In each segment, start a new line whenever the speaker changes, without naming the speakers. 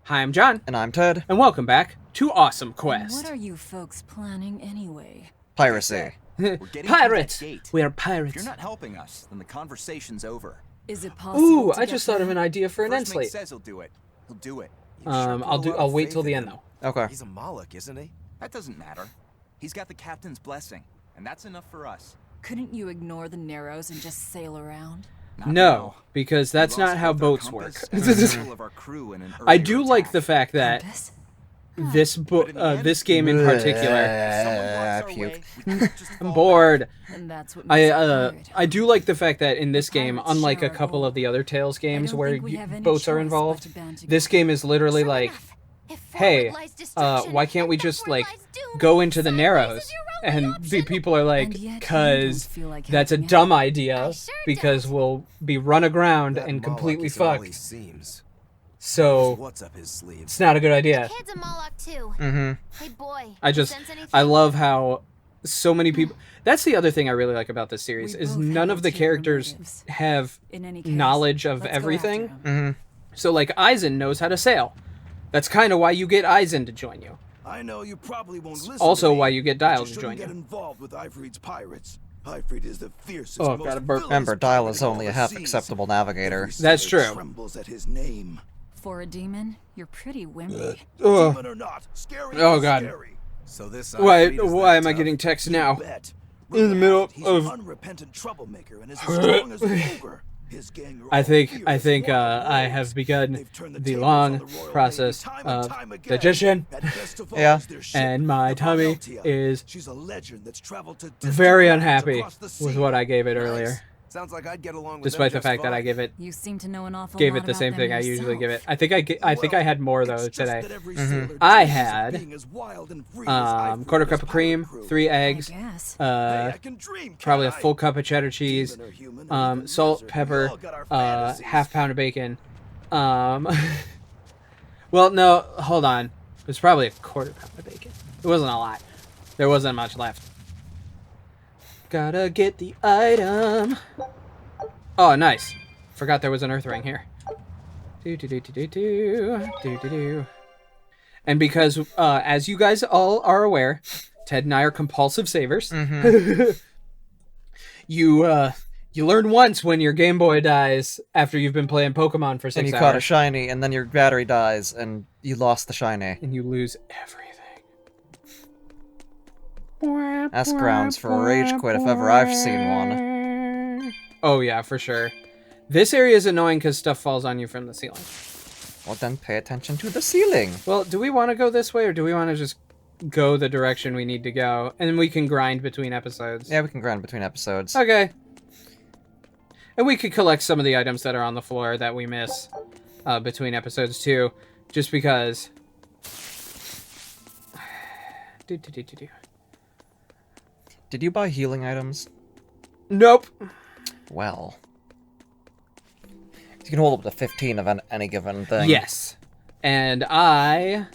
Hi, I'm John.
And I'm Ted.
And welcome back to Awesome
And
Quest.
what are you folks planning anyway?
Piracy.
We're getting
Pirates!
through that gate.
We are
If
pirates.
you're not helping us, then the conversation's over.
Is it possible
Ooh,
to
I
get
just thought of an
there?
idea for an end
First mate
slate.
says he'll do it. He'll do it.
I'll wait till the end though.
Okay.
He's a Moloch, isn't he?
That doesn't matter. He's got the captain's blessing, and that's enough for us.
Couldn't you ignore the Narrows and just sail around?
Not
No,
now.
because that's
We lost
not how
both our
boats work.
compass and several of our crew in an
I
earlier
do like
attack.
the fact that
Compass?
this game in particular.
If someone blocks our way, we can't just fall
I'm bored.
And that's what makes it weird.
I do like the fact that in this game,
Pirates
unlike a
share our
couple
goal.
of the other Tales games
don't
where
think we have any
boats are
choice but
involved,
to band
this
together.
game is literally
True
like,
enough. If
hey,
forward lies destruction,
why can't we
and
just
backward
like
lies doom,
go into the
sideways
Narrows?
is your only
And the
option.
people are like,
And yet you
cause
don't feel like
that's a
helping
dumb
out.
idea
I sure
because
don't.
we'll be run aground
That
and
Moloch
completely
isn't all he
fucked.
seems.
So
What's up his sleeve?
it's not a good idea.
Kid's a Moloch too.
Mm-hmm.
Hey boy.
I
you
just
sense anything?
I love how so many people. That's the other thing I really like about this series
We
is
both
none
have
of the
ulterior
characters
motives.
have
In any case,
knowledge of
let's go after
everything.
him.
Mm-hmm.
So like Eisen knows how to sail. That's kind of why you get Eisen to join you.
I know you probably won't listen
Also
to me,
why you get
but
Dial
you
to
shouldn't
join
get
you.
involved with Ifrit's pirates. Ifrit is the fiercest,
Oh,
most
got a burp.
villainous
Remember, Dial
pirate
is
of
only
all
a
the
half
seas.
acceptable navigator.
Every
That's
sailor
true.
trembles at his name.
For a demon, you're pretty wimpy.
Ugh.
Demon or not, scary
Oh,
is
God.
scary.
So this
Why
Ifrit is
why
that
am I
tough?
getting text
You
now?
bet.
In the middle
He's
of-
an unrepentant troublemaker and is as strong as an ogre. His gang are
I
all
think
fierce, wild
I
wolves.
have begun
They've turned
the
tables
long
on the royal
process
navy time and
of
time again.
digestion.
At best of all
Yeah.
is their ship,
And my
the
tummy
Valtia.
is
She's a legend that's traveled to distant
very
lands
unhappy
across the
with
sea.
what I gave it
Nice.
earlier.
Sounds like I'd get along with
Despite
them
the fact
just
that I
fine.
gave it
You seem to know an awful
gave
lot
it the
about
same
them
thing I usually give it.
yourself.
I think I had more though
It's just
today.
that every
Mhm.
sailor
I
dreams of
had,
being as wild and free as Ifrit
quarter
and
cup
his
of cream,
pirate crew.
3
I
eggs,
guess.
Hey, I can dream, can't
probably a
I?
full cup of cheddar cheese,
Demon or human or even
salt,
lizard, we
pepper,
all got our fantasies.
half pound of bacon. Well, no, hold on. It was probably a quarter pound of bacon. It wasn't a lot. There wasn't much left. Gotta get the item. Oh, nice. Forgot there was an earth ring here. Do. And because, as you guys all are aware, Ted and I are compulsive savers.
Mm-hmm.
You learn once when your Game Boy dies after you've been playing Pokemon for 6
And you
hours.
caught a shiny, and then your battery dies, and you lost the shiny.
And you lose everything.
That's grounds for a rage quit if ever I've seen one.
Oh yeah, for sure. This area is annoying because stuff falls on you from the ceiling.
Well, then pay attention to the ceiling.
Well, do we want to go this way, or do we want to just go the direction we need to go, and then we can grind between episodes?
Yeah, we can grind between episodes.
Okay. And we could collect some of the items that are on the floor that we miss between episodes too, just because. Do.
Did you buy healing items?
Nope.
Well. You can hold up to 15 of any given thing.
Yes. And I,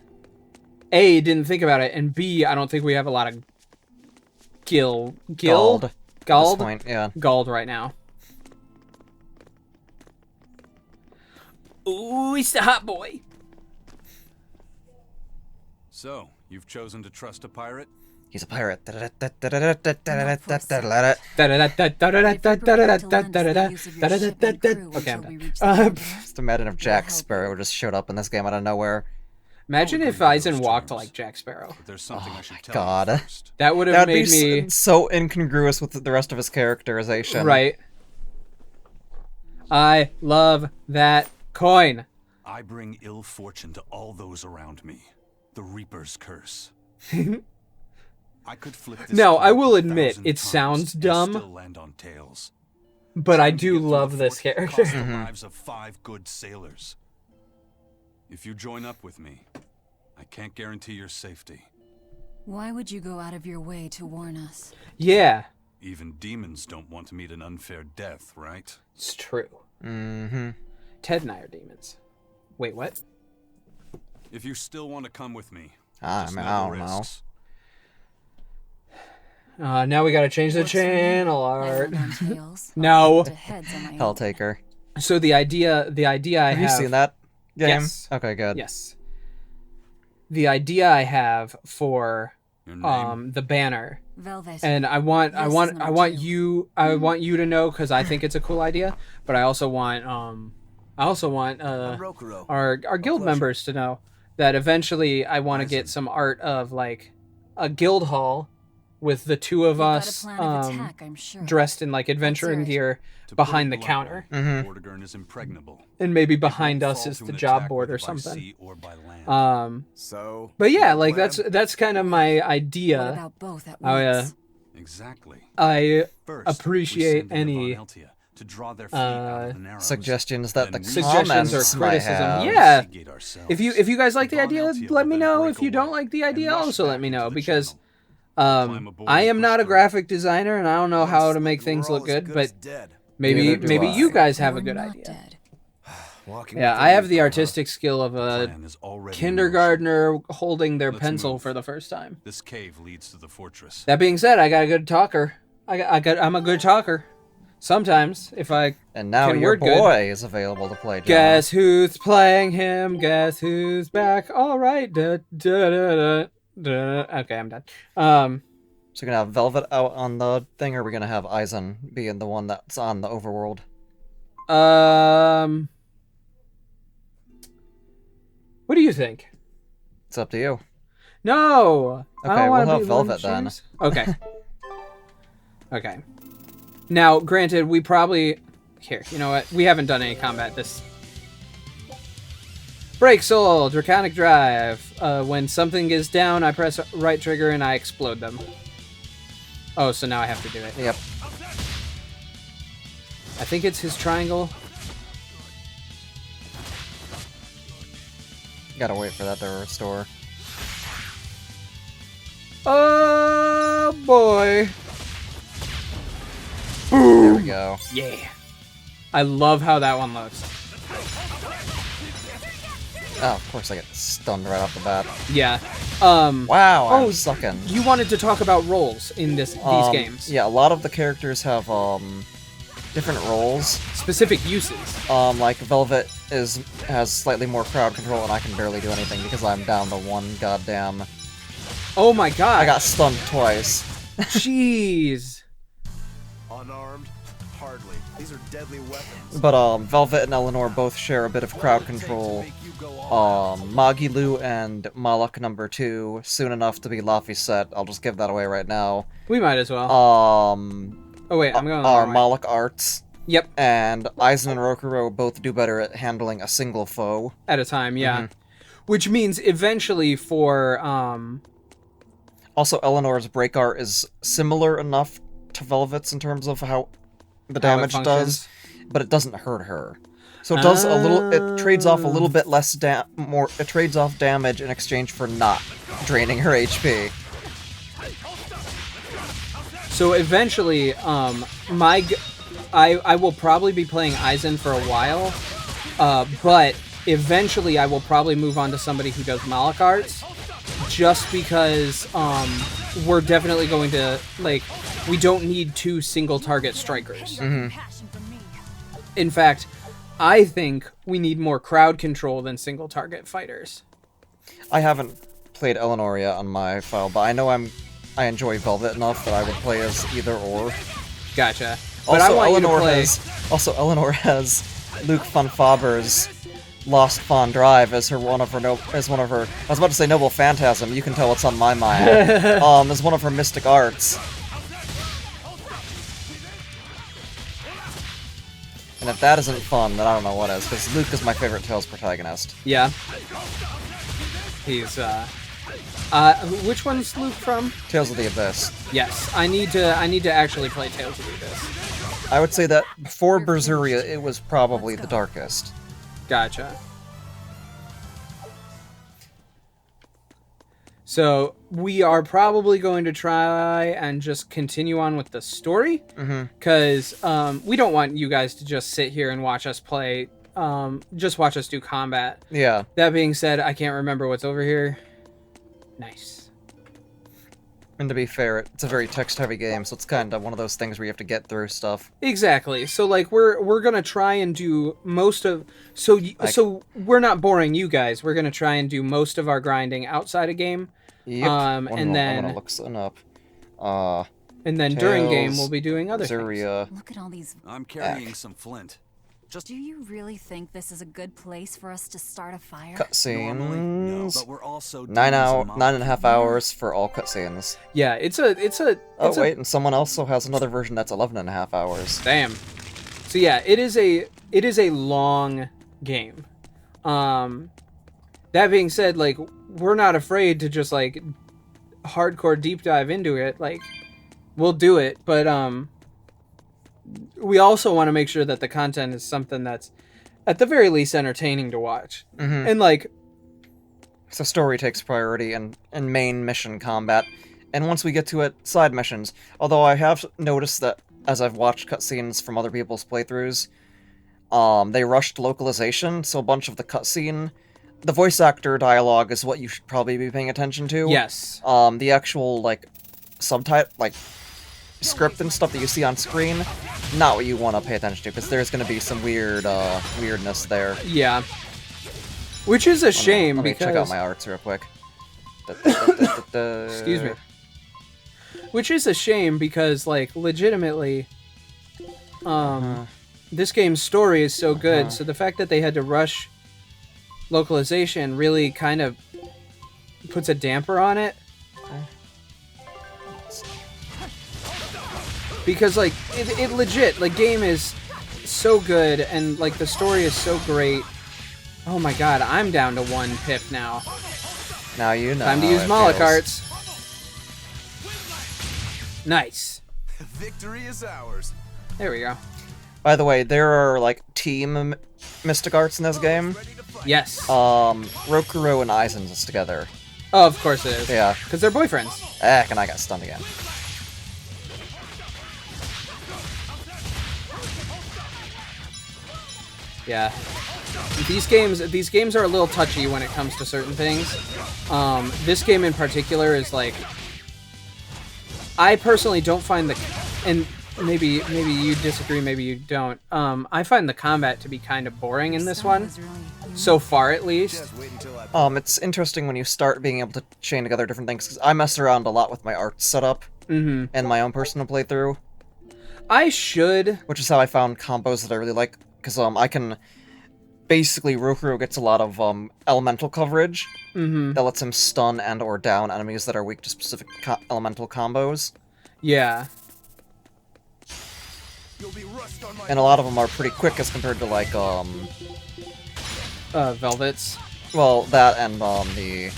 A, didn't think about it, and B, I don't think we have a lot of
Gald. At this
Gald
point, yeah.
right now. Ooh, he's the hot boy.
So, you've chosen to trust a pirate?
He's a pirate.
Okay, I'm done.
Just imagine if Jack Sparrow just showed up in this game out of nowhere.
Imagine if Eisen walked like Jack Sparrow.
But there's something I should tell
God.
you first.
That would have
That'd be
made me
so incongruous with the rest of his characterization.
right. I love that coin.
I bring ill fortune to all those around me. The Reaper's curse. I could flip this
Now, I
coin
will
1,000
admit, it
times
sounds
and
dumb.
still land on tails.
But I
Trying to
do
get through
love
the
this
fort
character.
cost the lives of 5 good sailors. If you join up with me, I can't guarantee your safety.
Why would you go out of your way to warn us?
Yeah,
Even demons don't want to meet an unfair death, right?
it's true.
Mm-hmm.
Ted and I are demons. Wait, what?
If you still want to come with me,
I
just
mean,
know
I
the
don't know.
risks.
Now we gotta change the
Works for me.
channel
I
art.
land on tails.
No.
I'll stick to heads on my own.
Helltaker.
So the idea I
Have you seen that game?
Yes.
Okay, good.
Yes. the idea I have for
Your name?
the banner,
Velvet.
and I want you to know because I think it's a cool idea, but I also want
I'm Rokuro.
our guild
pleasure.
members to know that eventually I want to get
Bison.
some art of like a guild hall with the two of
You've got a
us
plan of attack, I'm sure.
dressed in like adventuring
Let's
gear
To
behind
put
the
it
counter,
bluntly, Vortigern is impregnable.
and maybe
It
behind
won't
us
fall
is
to
the
an
job
attack
board or
whether by
something.
sea or by land.
So.
But yeah,
your
like
plan?
that's kind of my
What
idea.
about both at
Oh, yeah.
once?
Exactly.
I
First, we
appreciate
send in the
any
Von Heltia to draw their fleet out of the Narrows.
Suggestions that the
Then we
Suggestions or
comments might
criticism,
have.
yeah.
investigate ourselves.
if you guys like the
Von
idea,
Heltia
let
will
me
then
know.
break
If you don't
away
like the
and
idea,
rush
also let
back
me
into
know
the
because
channel. Climb aboard
I
and
am
push
not a
through.
graphic designer and I don't know how to
Honestly,
make things
we're all
look
as
good,
good
but
as dead.
maybe
Neither do I.
you guys have a
You're
good
not
idea.
dead.
Walking
Yeah,
with the
I have the
Reaper, huh?
artistic skill of a
Plan is already in motion.
kindergartner holding their
Let's
pencil
move.
for the first time.
This cave leads to the fortress.
That being said, I got a good talker. I'm a good talker. Sometimes, if I
And now
can
your
word good.
boy is available to play John.
Guess who's playing him? Guess who's back? All right. Da, da, da, da, da. Okay, I'm done.
So we're gonna have Velvet out on the thing, or are we gonna have Eisen being the one that's on the overworld?
What do you think?
It's up to you.
No. I
Okay,
don't wanna
we'll have
be the one
Velvet
to
then.
choose. Okay. Okay. Now, granted, we probably here. You know what? We haven't done any combat this. Break Soul, Draconic Drive. When something is down, I press right trigger and I explode them. Oh, so now I have to do it.
Yep.
I think it's his triangle.
Gotta wait for that to restore.
Oh boy.
There we go.
Yeah. I love how that one looks.
Oh, of course I get stunned right off the bat.
Yeah.
Wow, I'm
Oh,
sucking.
You wanted to talk about roles in these games.
Yeah, a lot of the characters have different roles.
Specific uses.
Like Velvet has slightly more crowd control, and I can barely do anything because I'm down to one goddamn.
Oh my god.
I got stunned twice.
Jeez.
Unarmed? Hardly. These are deadly weapons.
But Velvet and Eleanor both share a bit of crowd control. Magilu and Malak #2, soon enough to be Laphicet. I'll just give that away right now.
We might as well. Oh wait, I'm going the
Are
wrong way.
Malak Arts.
Yep.
And Eisen and Rokuro both do better at handling a single foe.
At a time, yeah. Which means eventually for
Also, Eleanor's break art is similar enough to Velvet's in terms of how the
How it
damage
functions.
does, but it doesn't hurt her. So it does a little. It trades off a little bit less It trades off damage in exchange for not draining her HP.
So eventually, I will probably be playing Eisen for a while, but eventually I will probably move on to somebody who does Malak Arts, just because we're definitely going to, like, we don't need 2 single target strikers. In fact, I think we need more crowd control than single target fighters.
I haven't played Eleanor yet on my file, but I know I enjoy Velvet enough that I would play as either or.
Gotcha. But I want you to play.
Eleanor has Luke von Faber's Lost Fawn Drive as one of her. I was about to say Noble Phantasm. You can tell what's on my mind. As one of her mystic arts. And if that isn't fun, then I don't know what is, because Luke is my favorite Tales protagonist.
Yeah. He's which one's Luke from?
Tales of the Abyss.
Yes, I need to actually play Tales of the Abyss.
I would say that before Berseria, it was probably the darkest.
Gotcha. So we are probably going to try and just continue on with the story, because we don't want you guys to just sit here and watch us play, just watch us do combat.
Yeah.
That being said, I can't remember what's over here. Nice.
And to be fair, it's a very text-heavy game, so it's kind of one of those things where you have to get through stuff.
Exactly. So like we're gonna try and do most of so we're not boring you guys. We're gonna try and do most of our grinding outside of game.
Yep.
And
I'm
then
gonna look something up.
during game
Tales,
we'll be doing other things.
Berseria.
Look at all these.
I'm carrying some flint.
Do you really think this is a good place for us to start a fire?
Normally, no.
Cutscenes.
But we're also
9.5 hours for all cutscenes.
Yeah, it's a
Oh wait, and someone also has another version that's 11.5 hours.
damn. So yeah, it is a long game. That being said, like we're not afraid to just like hardcore deep dive into it. Like we'll do it, but we also want to make sure that the content is something that's at the very least entertaining to watch.
Mm-hmm.
And like
So story takes priority and main mission combat. And once we get to it, side missions. Although I have noticed that as I've watched cutscenes from other people's playthroughs, they rushed localization, so a bunch of the cutscene, the voice actor dialogue is what you should probably be paying attention to.
yes.
The actual like subtitle, like script and stuff that you see on screen, not what you want to pay attention to, because there's going to be some weirdness there.
Yeah. Which is a shame
Let me
because
check out my arts real quick.
excuse me. Which is a shame because like legitimately this game's story is so good, so the fact that they had to rush localization really kind of puts a damper on it. Because like it legit, like game is so good and like the story is so great. Oh my god, I'm down to 1 pip now.
Now you know.
Time to
how
use
it
Moloch
feels.
Arts. Nice.
Victory is ours.
There we go.
By the way, there are like team Mystic Arts in this game.
Yes.
Rokuro and Aizen's is together.
Oh, of course it is.
Yeah.
Because they're boyfriends.
Heck, and I got stunned again.
Yeah. These games are a little touchy when it comes to certain things. This game in particular is like, I personally don't find and maybe you disagree, maybe you don't. I find the combat to be kind of boring in this one, so far at least.
Just wait until I
It's interesting when you start being able to chain together different things, because I mess around a lot with my art setup and my own personal playthrough,
I should.
which is how I found combos that I really like, because I can basically Rokuro gets a lot of elemental coverage that lets him stun and or down enemies that are weak to specific elemental combos,
Yeah.
you'll be rust on my
and a lot of them are pretty quick as compared to like
Velvets.
well, that and the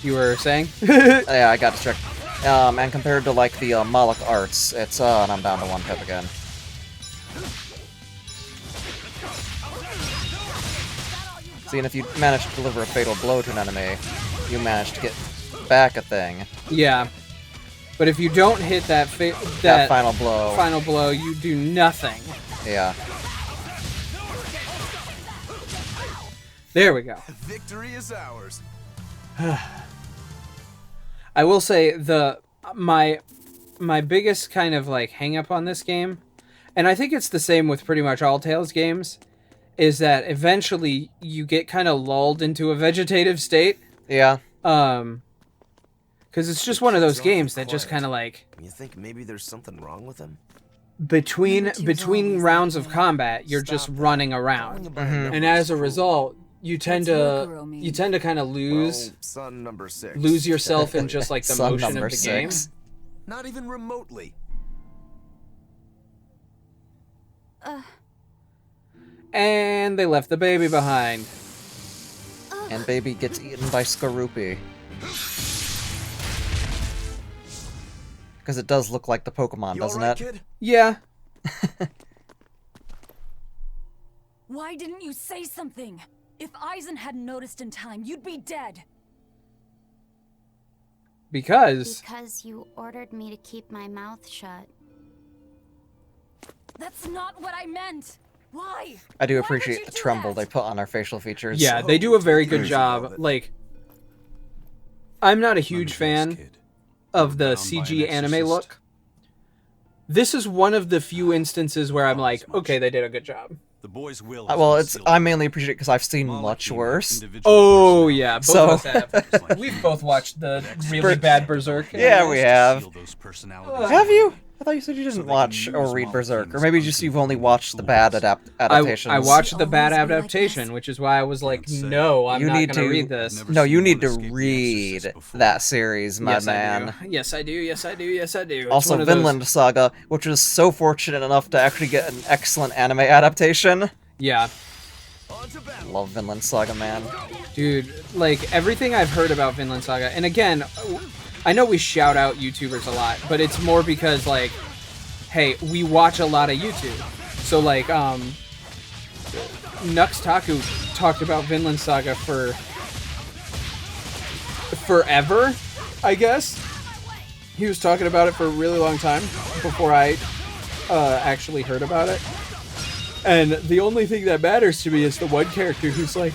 You were saying?
yeah, I got to check. And compared to like the Moloch Arts, it's and I'm down to 1 pip again. See, and if you manage to deliver a fatal blow to an enemy, you manage to get back a thing.
Yeah. But if you don't hit that
That final blow.
final blow, you do nothing.
Yeah.
There we go.
victory is ours.
I will say my biggest kind of like hang up on this game, and I think it's the same with pretty much all Tales games, is that eventually you get kind of lulled into a vegetative state.
Yeah.
Because it's just one of those games that just kind of like
You think maybe there's something wrong with him?
between rounds of combat, you're just running around, and as a result, you tend to kind of lose
Well, son number 6.
lose yourself in just like the
Son
motion
number
of the game.
6.
Not even remotely.
And they left the baby behind.
And baby gets eaten by Skorupi. Because it does look like the Pokemon,
You
doesn't
alright,
it?
kid?
Yeah.
Why didn't you say something? If Aizen hadn't noticed in time, you'd be dead.
Because
you ordered me to keep my mouth shut.
That's not what I meant. Why?
I do
Why would
appreciate
you
the
do
tremble
that?
they put on our facial features.
Yeah, they do a very good
There's
job.
all of it.
Like, I'm not a
Let me
huge
guess,
fan
kid.
of the
Bound by an
CG anime
exorcist?
look. This is one of the few instances where I'm like, okay, they did a good job.
The boy's will.
Well, I mainly appreciate it because I've seen much worse.
Oh yeah, both
So-
of us have. We've both watched the really bad Berserk.
Yeah, we have.
Have
Have you? I thought you said you didn't watch or read Berserk, or maybe just you've only watched the bad adaptations.
I watched the bad
Always be like
adaptation,
this.
which is why I was like,
Can't say.
no, I'm
You
not
need
going to
to
read this.
No, you need to
Escape the
read
Exorcist before.
that series, my
Yes,
man.
I do. Yes, I do. Yes, I do. Yes, I do. It's
Also,
one of those-
Vinland Saga, which was so fortunate enough to actually get an excellent anime adaptation.
Yeah,
Love Vinland Saga, man.
dude, like everything I've heard about Vinland Saga, and again, I know we shout out YouTubers a lot, but it's more because like, hey, we watch a lot of YouTube. So like, Nux Taku talked about Vinland Saga for forever, I guess. He was talking about it for a really long time before I actually heard about it. And the only thing that matters to me is the one character who's like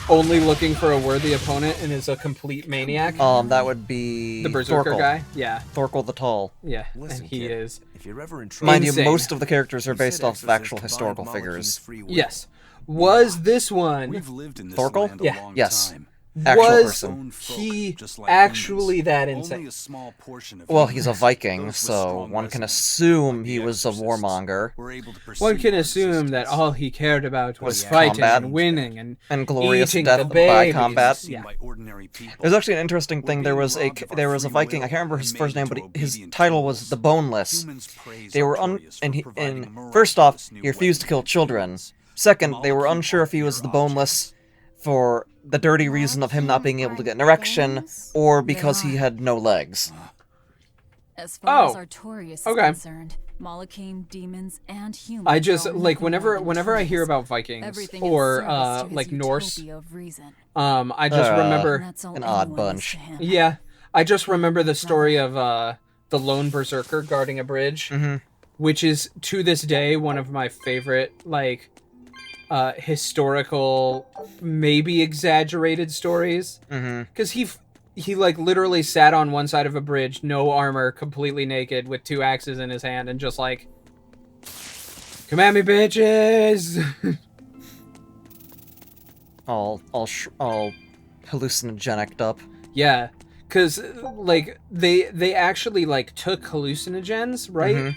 only looking for a worthy opponent and is a complete maniac.
That would be
The Berserker
Thorkel.
guy? Yeah.
Thorkel the Tall.
Yeah.
Listen,
And he
kid,
is.
If you're ever in trouble,
Mind
Insane.
you, most of the characters are
you
based
said
off of actual
Exorcist
historical
combined
figures.
Malekith's free will.
Yes. Was this one
We've lived in this
Thorkel?
land a
Yeah.
long
Yes.
time.
Actual
was
person.
Own folk,
he
just like
actually
humans.
that
Only
insane?
a small portion of
Well, he's a
humans,
Viking,
those with
so
strong
one can
residents,
assume
like
he
the
was a
exorcists,
warmonger.
were able to
One
perceive
can
our
assume that
existence.
all he cared about was
Was
fighting
combat.
and winning and
glorious
eating
death
the
by
babies.
combat.
Seen
Yeah.
by ordinary people.
There's actually an interesting
We're
thing. There
being
was
robbed of our
there was a
free
Viking. I
will
can't remember his
and
first
made
name, but
into
his
obedient
title was
tools.
the Boneless.
Humans praise
They were
Artorias for providing a
first off,
miraculous new
he refused to kill
weapon
children.
humans.
Second, they were
Molecule
unsure if he was the Boneless for the dirty reason of him not being able to get an erection, or because he had no legs.
As far as
Oh,
Artorias is
okay.
concerned, Malachim, demons, and humans.
I just
are all
like
nothing
whenever
more than
whenever I hear
tools.
about Vikings
Everything in
or
service to his
like Norse,
utopia of reason.
I just remember
And that's all
an odd
anyone is
bunch.
to him.
yeah, I just remember the story of the lone berserker guarding a bridge, which is to this day one of my favorite like historical, maybe exaggerated stories. Because he like literally sat on one side of a bridge, no armor, completely naked, with two axes in his hand, and just like, come at me, bitches.
All hallucinogenic up.
Yeah, because like they actually like took hallucinogens, right,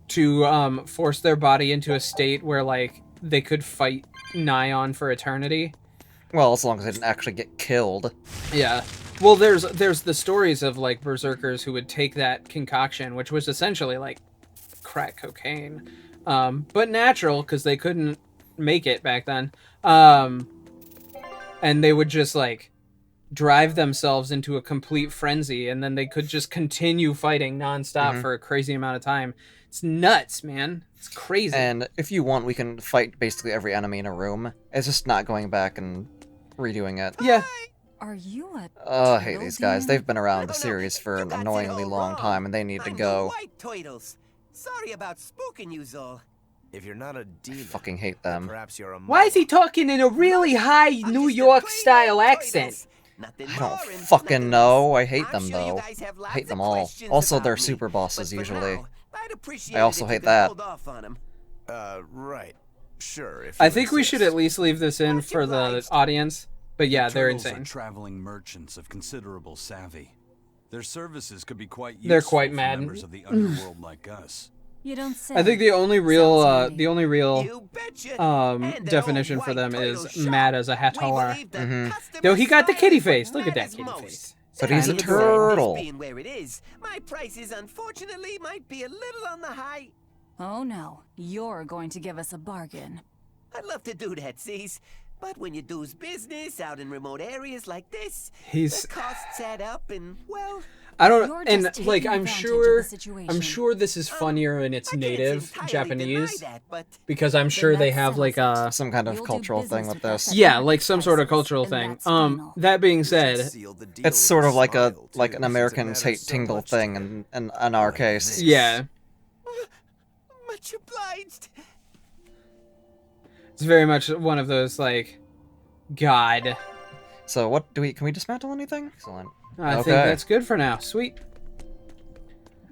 to force their body into a state where like they could fight nigh on for eternity.
Well, as long as they didn't actually get killed.
Yeah. Well, there's the stories of like berserkers who would take that concoction, which was essentially like crack cocaine, but natural because they couldn't make it back then. And they would just like drive themselves into a complete frenzy, and then they could just continue fighting nonstop for a crazy amount of time. It's nuts, man. It's crazy.
And if you want, we can fight basically every enemy in a room. It's just not going back and redoing it.
yeah.
Are you a
Oh, I hate
turtle
these guys.
demon?
They've been around the series for an annoyingly long time, and they need to
I'm
go.
The white turtles. Sorry about spooking you, Zol.
If you're not a demon,
Fucking hate them.
perhaps you're a
Why is he
Moloch.
talking in a really high
I'm
New
just a
York
plain
style
old
accent?
turtles. Nothing
I don't
more and
fucking
nothing
know.
less.
I hate
I'm
them,
sure you
though.
guys have
I
lots
hate
of
them all.
questions
Also,
about
they're
me,
super bosses,
but for
usually.
now, I'd appreciate
I also
it if you
hate
could
that.
hold off on 'em.
Right. Sure. If
I
you
think we should
insist.
at least leave this in for the audience. But yeah, they're
Turtles
insane.
Are traveling merchants of considerable savvy. Their services could be quite useful
They're quite
for
mad.
members of the underworld like us.
You don't say.
I think the only real,
Sounds
You betcha. And an
definition
old
for them
white
is
turtle
mad
shop.
as a
We
hatar.
believe the customer
Yo, he got the
style
kitty
is
face. Look at
mad
that
as
kitty
most.
face.
But he's a
Tiny
turtle.
This being where it is, my prices unfortunately might be a little on the high.
Oh no, you're going to give us a bargain.
I'd love to do that, Cease. But when you do's business out in remote areas like this,
He's-
the costs add up and, well,
I don't,
You're
and
just
like
taking
I'm
advantage of
sure,
the situation.
I'm sure this is funnier in its
I can't
native
entirely
Japanese
deny that, but
because I'm sure they have like a
Some kind of
You'll do
cultural thing
business
with
with that
this.
pet
yeah,
market
like some sort of
prices,
cultural
and
thing.
that's final.
That being said,
Seal the deal
It's
with
sort of like a
smile,
like
too,
an
since it
Americans
matters
hate
so
Tingle
much to
thing,
them.
in our case.
yeah.
much obliged.
It's very much one of those, like, God.
So what do we? Can we dismantle anything? Excellent.
I
Okay.
think that's good for now. Sweet.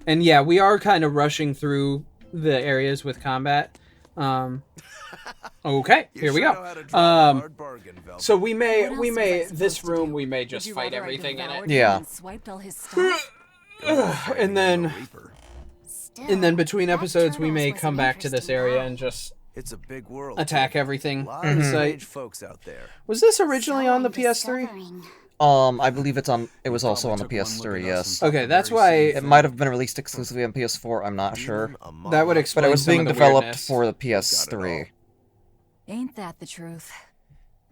And yeah, we are kind of rushing through the areas with combat. Okay,
You
here we
sure
go.
know how to drop a hard bargain, Velvet.
So we may,
What else was I
this
supposed to
room,
do?
we may
Would
just
you
fight
rather I
everything in
devoured
it.
him
Yeah.
and swiped all his stuff?
And then,
Reaper.
and then between
That
episodes, we
turtle's
may
was
come
an
back to this
interesting
area
guy.
and just
It's a big world.
attack
kid.
everything.
A lot
in
of
sight.
strange folks out there.
Was this originally on the PS3?
I believe it's on. It was also on the
Probably took one look
PS3.
at us
Yes.
and
Okay,
thought
that's
the very
why-
same
It
thing.
might have been released exclusively on PS4. I'm not sure.
Demon, a mama.
That would
But
explain
it was
some
being
of the
developed
weirdness.
for the
Got it all.
PS3.
Ain't that the truth?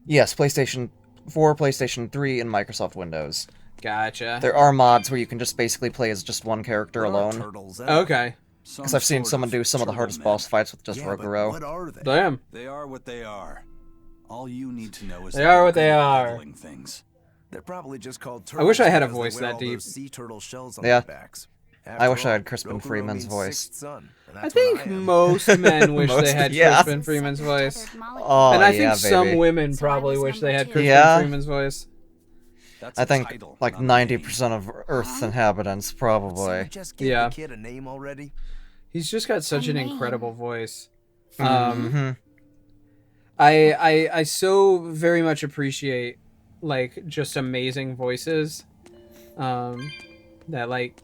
Yes, PlayStation 4, PlayStation 3, and Microsoft Windows.
Gotcha.
There are mods where you can just basically play as just one character
What are
alone.
turtles anyway?
Okay.
Because I've seen
sort
someone do some of the
turtle
hardest
men.
boss fights with just
Yeah, but
Roguro.
what are they?
Damn.
They are what they are. All you need to know is
They
that
are
they're
what they
good at
are.
battling Things.
They're probably just called
I
turtles.
wish I had a
because they
voice
wear
that
all
deep.
those sea turtle shells on
Yeah.
their backs.
I wish
After
I
all,
had Crispin
Roguro
Freeman's
means
voice.
sixth son, and
I
that's
think
what I am.
most men wish
Most-
they had
yeah.
Crispin Freeman's voice.
Oh,
And I
yeah,
think some
baby.
women
So I
probably
was
wish they
number
had
two.
Crispin
Yeah.
Freeman's voice.
That's
I
a
think
title,
like
not a name.
90% of Earth's inhabitants,
So
probably.
we just gave
Yeah.
the kid a name already.
He's just got such
A
an
name.
incredible voice.
Hmm.
I so very much appreciate like just amazing voices. That like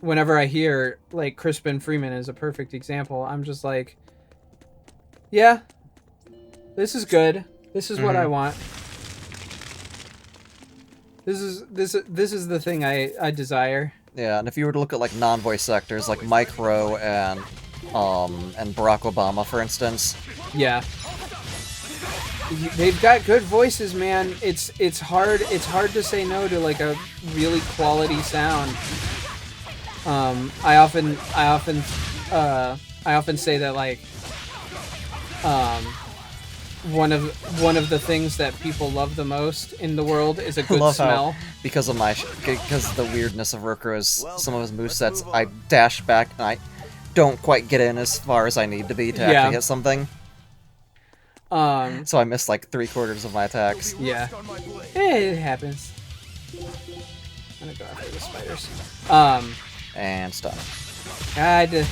whenever I hear like Crispin Freeman is a perfect example, I'm just like, yeah, this is good. This is what I want. This is the thing I desire.
Yeah, and if you were to look at like non-voice actors like Mike Rowe and Barack Obama, for instance,
Yeah. They've got good voices, man. It's hard to say no to like a really quality sound. I often say that like one of the things that people love the most in the world is a
I
good
love
smell.
how because of the weirdness of Rokuro's some of his movesets, I dash back and I don't quite get in as far as I need to be to
Yeah.
actually hit something. So I missed like 3/4 of my attacks.
Yeah. It happens. I'm gonna go after the spiders.
And stun.
God.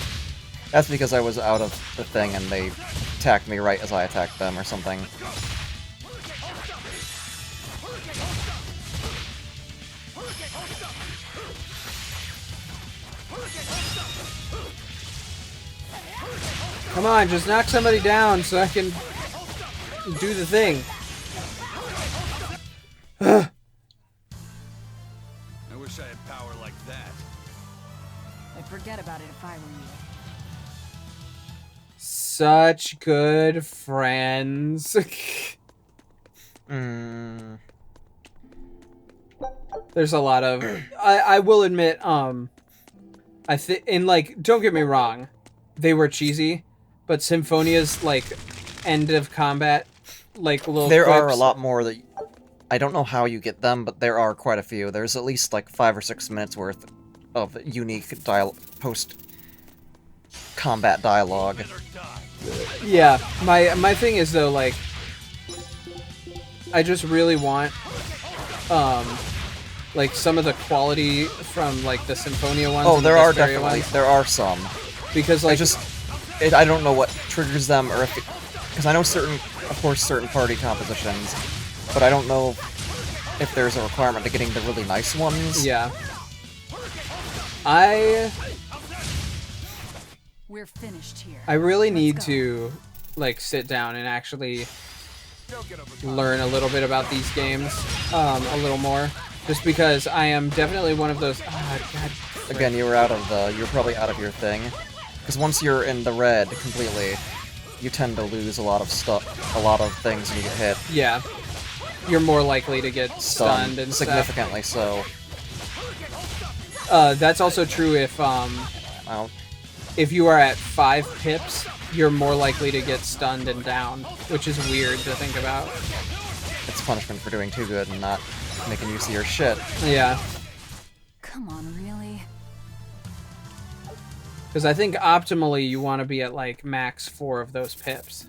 That's because I was out of the thing and they attacked me right as I attacked them or something.
Come on, just knock somebody down so I can do the thing.
I wish I had power like that.
I'd forget about it if I were you.
Such good friends.
Mm.
There's a lot of I will admit I think and like don't get me wrong, they were cheesy, but Symphonia's like end of combat like little
There are a
quips-
lot more that I don't know how you get them, but there are quite a few. There's at least like 5 or 6 minutes worth of unique post combat dialogue.
Yeah, my thing is though like I just really want like some of the quality from like the Symphonia ones.
Oh,
and the
there are
Vesperia
definitely
ones,
there are some.
because like
I don't know what triggers them or if because I know certain party compositions, but I don't know if there's a requirement to getting the really nice ones.
yeah.
We're finished here.
I really
Let's
need
go.
to like sit down and actually learn a little bit about these games a little more, just because I am definitely one of those. God.
Again, you're probably out of your thing, because once you're in the red completely, you tend to lose a lot of things when you get hit.
Yeah, you're more likely to get stunned and stuff.
significantly so.
That's also true
Well,
if you are at 5 pips, you're more likely to get stunned and down, which is weird to think about.
it's punishment for doing too good and not making use of your shit.
Yeah,
Come on, really?
because I think optimally you want to be at like max 4 of those pips.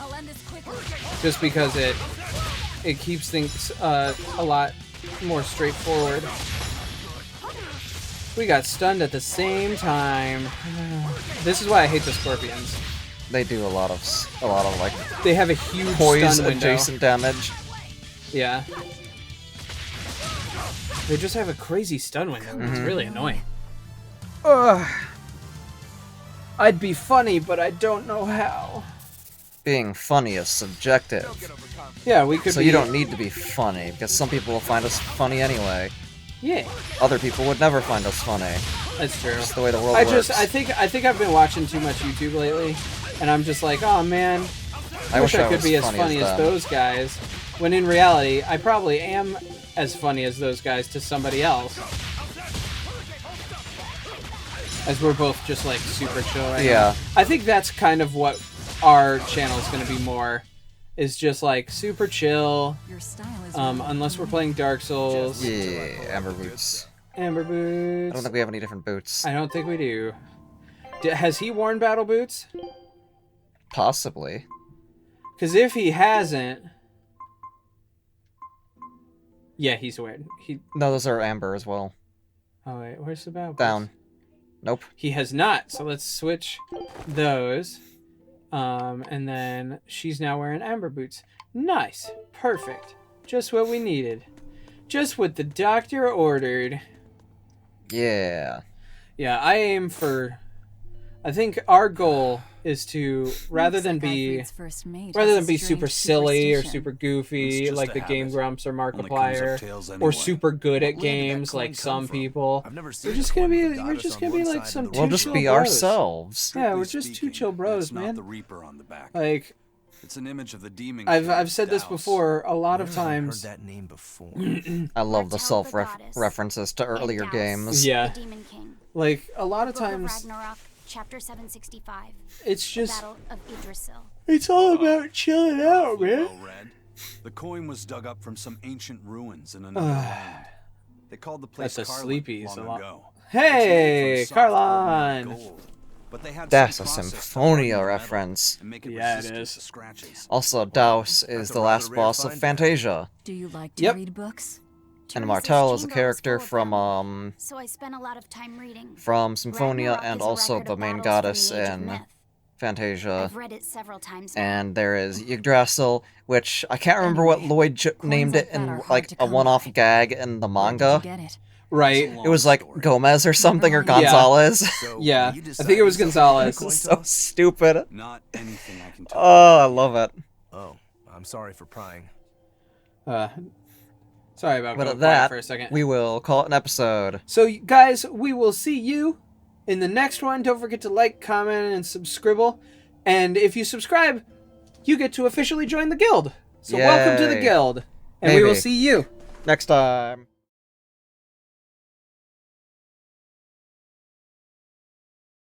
I'll end this quickly.
just because it keeps things a lot more straightforward. We got stunned at the same time. This is why I hate the scorpions.
They do a lot of like
They have a huge
poise
stun window.
adjacent damage.
Yeah. They just have a crazy stun window. It's really annoying. I'd be funny, but I don't know how.
Being funny is subjective.
Yeah, we could
So
be...
you don't need to be funny, because some people will find us funny anyway.
Yeah,
Other people would never find us funny.
that's true.
That's the way the world works.
I think I've been watching too much YouTube lately, and I'm just like, oh man, I wish I could
was
be as funny as
them.
those guys. When in reality, I probably am as funny as those guys to somebody else. As we're both just like super chill right now.
Yeah.
I think that's kind of what our channel is going to be more. Is just like super chill.
Your style is
Unless we're playing Dark Souls.
Yeah, Amber Boots.
Amber
I
boots.
don't think we have any different boots.
I don't think we do. Has he worn battle boots?
Possibly.
Because if he hasn't... Yeah, he's wearing...
No, those are Amber as well.
Oh, wait, where's the battle boots?
Down. Nope.
He has not, so let's switch those. And then she's now wearing amber boots. Nice. Perfect. Just what we needed. Just what the doctor ordered.
Yeah.
Yeah, I aim for... I think our goal is to, rather than be super silly or super
It's
goofy
just
like
a
the Game
habit.
Grumps or
Only comes of
Markiplier,
tails
or
anyway.
super good at
Where did that
games
coin
like
come
some
from?
people.
I've never
We're
seen
just
a
gonna
coin
be,
with a
we're
goddess
just
on
gonna be
one
like
side
some
and
two
We'll
the
just
chill
be
bros.
ourselves.
Yeah, we're
Strictly
just two
speaking,
chill bros,
that's not
man.
the Reaper on the back.
Like,
It's an image of the demon.
I've said this before a lot of
I've
times.
heard that name before.
I love the
Foretell the
self
goddess,
references to earlier
and
games.
Yeah.
The Demon King.
Like, a lot of
Book of
times,
Ragnarok, chapter 765.
it's
The
just,
Battle of Yggdrasil.
it's all about chilling out, man.
Well read. The coin was dug up from some ancient ruins in another land. They called the place
That's a
Karlin
sleepies
long
a lot.
ago.
Hey,
It's made from soft,
Karlon!
ordinary gold, but they had
That's
some
a
process to
Symphonia
harden the metal
reference.
and make it
Yeah, it
resistant
is.
to scratches.
Also, Daus is
a
the
rather
last
rare
boss of
find.
Fantasia.
Do you like to
Yep.
read books?
And
Teresa's
Martel is a
chamber was
character
full of them,
from
So I spent a lot of time reading.
Symphonia
Ragnarok
and
is a
also
record
the
of
main
battles
goddess
from the Age of
in
Myth.
Fantasia.
I've read it several times now.
And there is Yggdrasil, which I can't remember what
Anyway,
Lloyd
coins
named
like
it
that
in
are hard
like
to
a
come
one-off
by.
gag in the
Where did you
manga.
get it?
Right.
It was like
Story.
Gomez or something, or
Never mind.
Yeah.
Gonzalez.
So,
Yeah,
when you
I think it was
decided
Gonzalez.
to coin
So
toss-
stupid.
Not anything I can tell.
Oh, I love it.
Oh, I'm sorry for prying.
Sorry about
But
going
at
quiet
that,
for a second.
we will call it an episode.
So, guys, we will see you in the next one. Don't forget to like, comment, and subscribe. And if you subscribe, you get to officially join the guild. So welcome to the
Yay.
guild. And we will
Maybe.
see you
Next time.